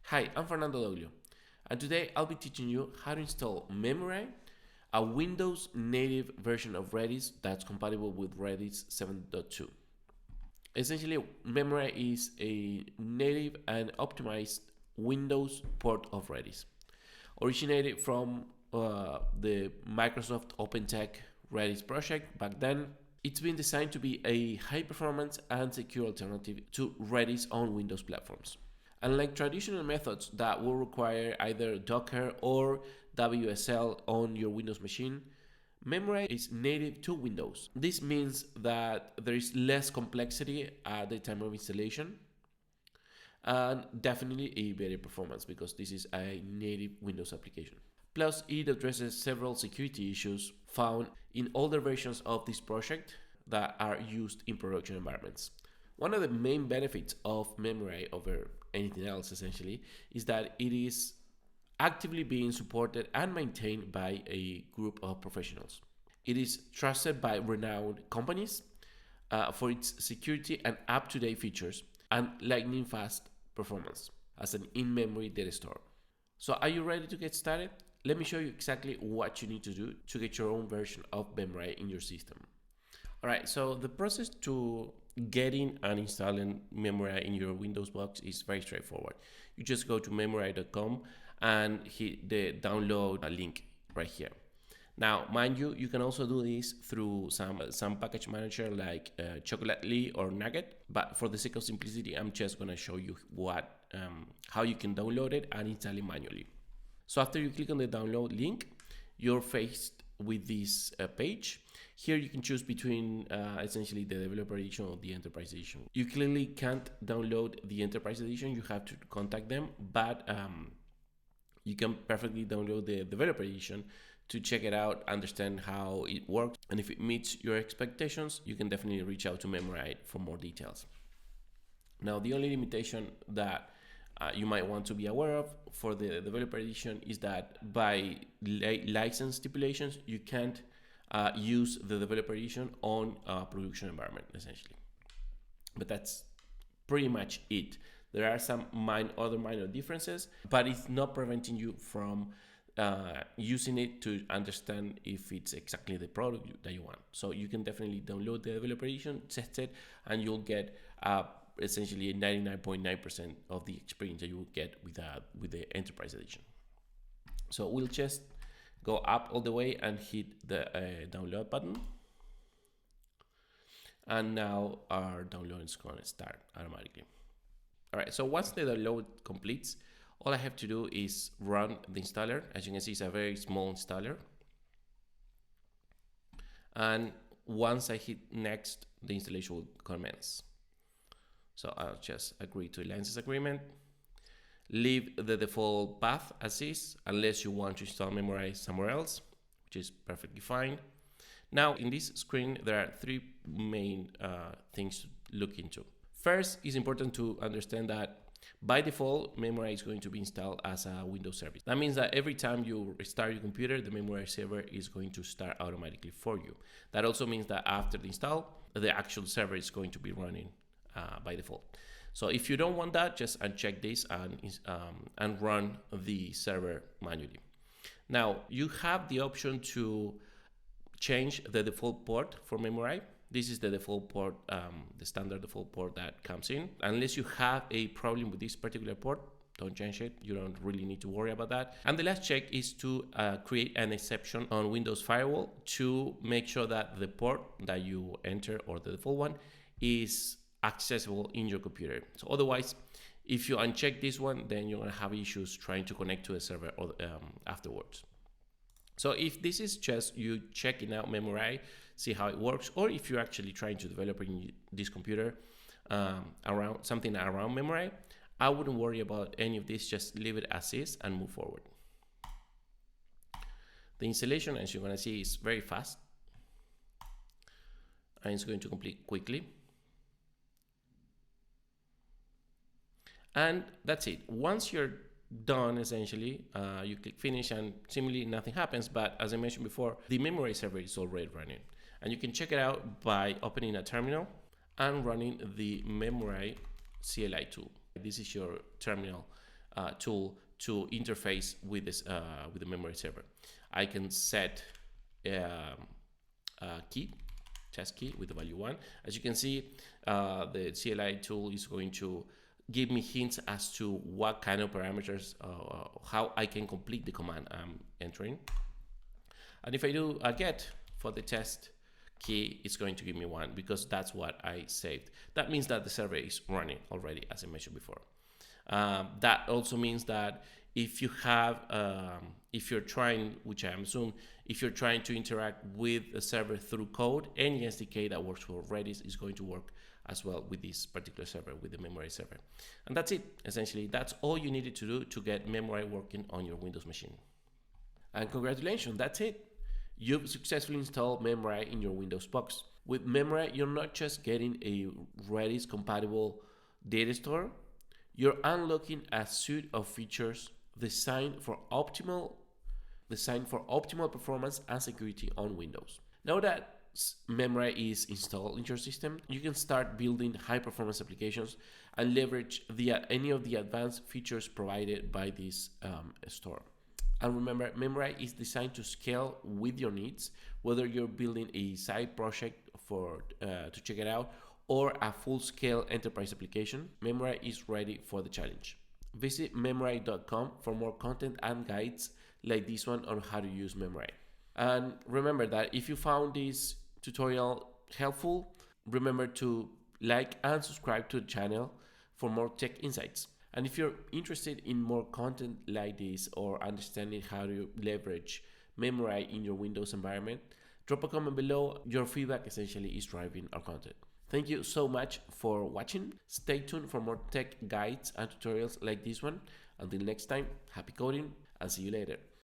Hi, I'm Fernando Doglio, and today I'll be teaching you how to install Memurai, a Windows native version of Redis that's compatible with Redis 7.2. Essentially, Memurai is a native and optimized Windows port of Redis. Originated from the Microsoft OpenTech Redis project back then, it's been designed to be a high performance and secure alternative to Redis on Windows platforms. Unlike traditional methods that will require either Docker or WSL on your Windows machine, Memurai is native to Windows. This means that there is less complexity at the time of installation and definitely a better performance because this is a native Windows application. Plus, it addresses several security issues found in older versions of this project that are used in production environments. One of the main benefits of Memurai over anything else essentially is that it is actively being supported and maintained by a group of professionals. It is trusted by renowned companies for its security and up-to-date features and lightning fast performance as an in-memory data store. So are you ready to get started? Let me show you exactly what you need to do to get your own version of Memurai in your system. All right, so the process to getting and installing Memurai in your Windows box is very straightforward. You just go to memurai.com and hit the download link right here. Now, mind you, you can also do this through some package manager like Chocolately or Nugget, but for the sake of simplicity, I'm just gonna show you how you can download it and install it manually. So after you click on the download link, you're faced with this page. Here you can choose between essentially the developer edition or the enterprise edition. You clearly can't download the enterprise edition, you have to contact them, but you can perfectly download the developer edition to check it out, understand how it works, and if it meets your expectations, you can definitely reach out to Memurai for more details. Now, the only limitation that you might want to be aware of for the developer edition is that by license stipulations, you can't use the developer edition on a production environment, essentially. But that's pretty much it. There are some other minor differences, but it's not preventing you from using it to understand if it's exactly the product that you want. So you can definitely download the developer edition, test it, and you'll get essentially 99.9% of the experience that you will get with the enterprise edition. So we'll just go up all the way and hit the download button. And now our download is going to start automatically. All right, so once the download completes, all I have to do is run the installer. As you can see, it's a very small installer. And once I hit next, the installation will commence. So I'll just agree to the license agreement. Leave the default path as is, unless you want to install Memurai somewhere else, which is perfectly fine. Now, in this screen, there are three main things to look into. First, it's important to understand that by default, Memurai is going to be installed as a Windows service. That means that every time you restart your computer, the Memurai server is going to start automatically for you. That also means that after the install, the actual server is going to be running by default. So if you don't want that, just uncheck this and run the server manually. Now, you have the option to change the default port for Memurai. This is the default port, the standard default port that comes in. Unless you have a problem with this particular port, don't change it. You don't really need to worry about that. And the last check is to create an exception on Windows Firewall to make sure that the port that you enter, or the default one, is accessible in your computer. So otherwise, if you uncheck this one, then you're going to have issues trying to connect to the server afterwards. So if this is just you checking out Memurai, see how it works, or if you're actually trying to develop in this computer around something around Memurai, I wouldn't worry about any of this. Just leave it as is and move forward. The installation, as you're going to see, is very fast, and it's going to complete quickly. And that's it. Once you're done, essentially, you click finish and seemingly nothing happens. But as I mentioned before, the Memurai server is already running. And you can check it out by opening a terminal and running the Memurai CLI tool. This is your terminal tool to interface with the memory server. I can set key, test key with the value 1. As you can see, the CLI tool is going to give me hints as to what kind of parameters, how I can complete the command I'm entering. And if I do a get for the test key, it's going to give me 1 because that's what I saved. That means that the server is running already, as I mentioned before. That also means that if you have, if you're trying, which I assume, if you're trying to interact with a server through code, any SDK that works for Redis is going to work as well with this particular server, with the Memurai server. And that's it, essentially. That's all you needed to do to get Memurai working on your Windows machine. And congratulations, that's it. You've successfully installed Memurai in your Windows box. With Memurai, you're not just getting a Redis compatible data store, you're unlocking a suite of features designed for optimal performance and security on Windows. Now that Memurai is installed in your system, you can start building high-performance applications and leverage any of the advanced features provided by this store. And remember, Memurai is designed to scale with your needs, whether you're building a side project to check it out or a full-scale enterprise application. Memurai is ready for the challenge. Visit memurai.com for more content and guides like this one on how to use Memurai. And remember that if you found this tutorial helpful, remember to like and subscribe to the channel for more tech insights. And if you're interested in more content like this or understanding how to leverage Memurai in your Windows environment, drop a comment below. Your feedback essentially is driving our content. Thank you so much for watching. Stay tuned for more tech guides and tutorials like this one. Until next time, happy coding and see you later.